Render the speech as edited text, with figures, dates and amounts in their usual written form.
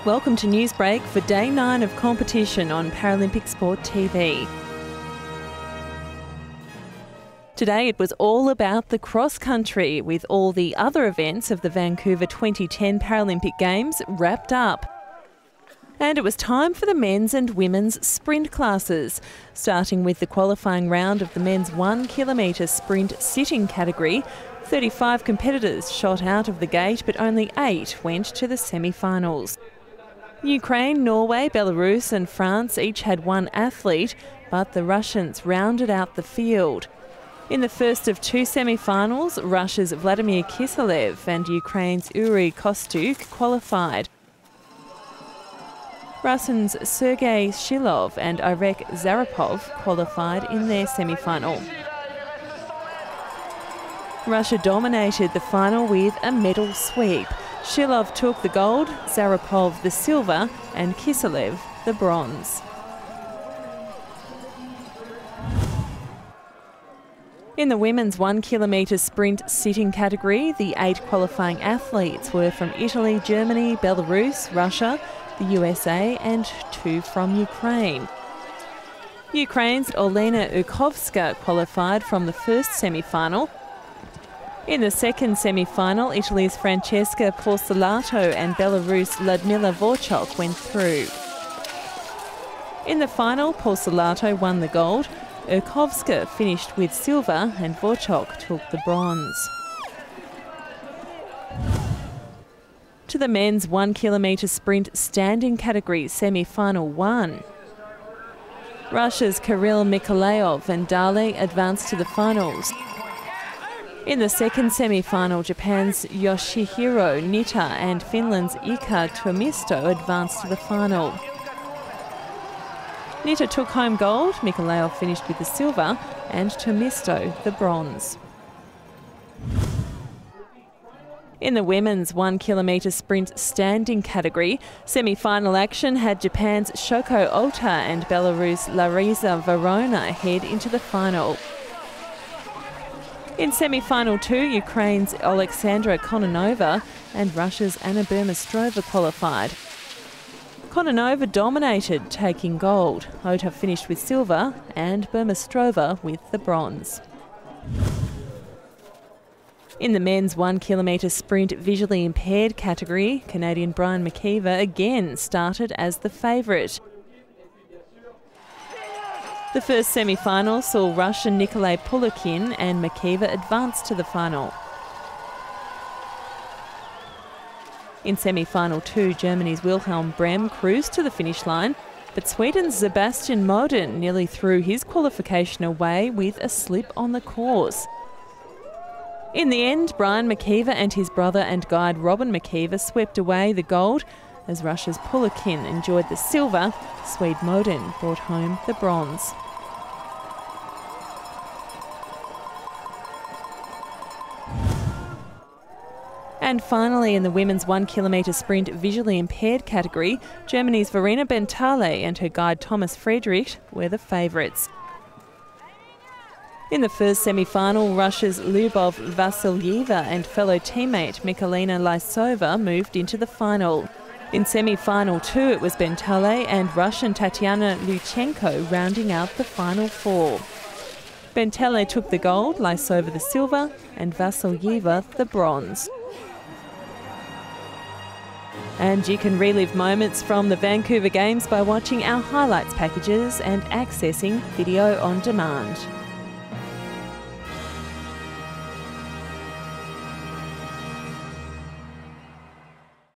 Welcome to Newsbreak for Day 9 of competition on Paralympic Sport TV. Today it was all about the cross-country, with all the other events of the Vancouver 2010 Paralympic Games wrapped up. And it was time for the men's and women's sprint classes, starting with the qualifying round of the men's 1 kilometre sprint sitting category. 35 competitors shot out of the gate, but only 8 went to the semi-finals. Ukraine, Norway, Belarus and France each had 1 athlete, but the Russians rounded out the field. In the first of 2 semi-finals, Russia's Vladimir Kiselev and Ukraine's Yuri Kostuk qualified. Russians Sergei Shilov and Irek Zarapov qualified in their semi-final. Russia dominated the final with a medal sweep. Shilov took the gold, Zarapov the silver and Kiselev the bronze. In the women's 1 kilometre sprint sitting category, the 8 qualifying athletes were from Italy, Germany, Belarus, Russia, the USA and 2 from Ukraine. Ukraine's Olena Urkovska qualified from the first semi-final. In the second semi-final, Italy's Francesca Porsolato and Belarus' Ludmila Vorchok went through. In the final, Porsolato won the gold, Urkovska finished with silver and Vorchok took the bronze. To the men's 1 kilometre sprint standing category semi-final 1. Russia's Kirill Mikhailov and Dale advanced to the finals. In the second semi-final, Japan's Yoshihiro Nitta and Finland's Ika Tuomisto advanced to the final. Nitta took home gold, Mikhailov finished with the silver and Tuomisto the bronze. In the women's 1 kilometre sprint standing category, semi-final action had Japan's Shoko Ota and Belarus' Larisa Verona head into the final. In semi-final 2, Ukraine's Alexandra Kononova and Russia's Anna Burmistrova qualified. Kononova dominated, taking gold. Ota finished with silver and Burmistrova with the bronze. In the men's 1 kilometre sprint visually impaired category, Canadian Brian McKeever again started as the favourite. The first semi-final saw Russian Nikolai Pulukin and McKeever advance to the final. In semi-final 2, Germany's Wilhelm Brem cruised to the finish line, but Sweden's Sebastian Moden nearly threw his qualification away with a slip on the course. In the end, Brian McKeever and his brother and guide Robin McKeever swept away the gold. As Russia's Pulukin enjoyed the silver, Swede Moden brought home the bronze. And finally, in the women's 1 kilometre sprint visually impaired category, Germany's Verena Bentale and her guide Thomas Friedrich were the favourites. In the first semi-final, Russia's Lyubov Vasilyeva and fellow teammate Mikhailina Lysova moved into the final. In semi-final 2, it was Bentale and Russian Tatiana Luchenko rounding out the final 4. Bentale took the gold, Lysova the silver and Vasilyeva the bronze. And you can relive moments from the Vancouver Games by watching our highlights packages and accessing video on demand.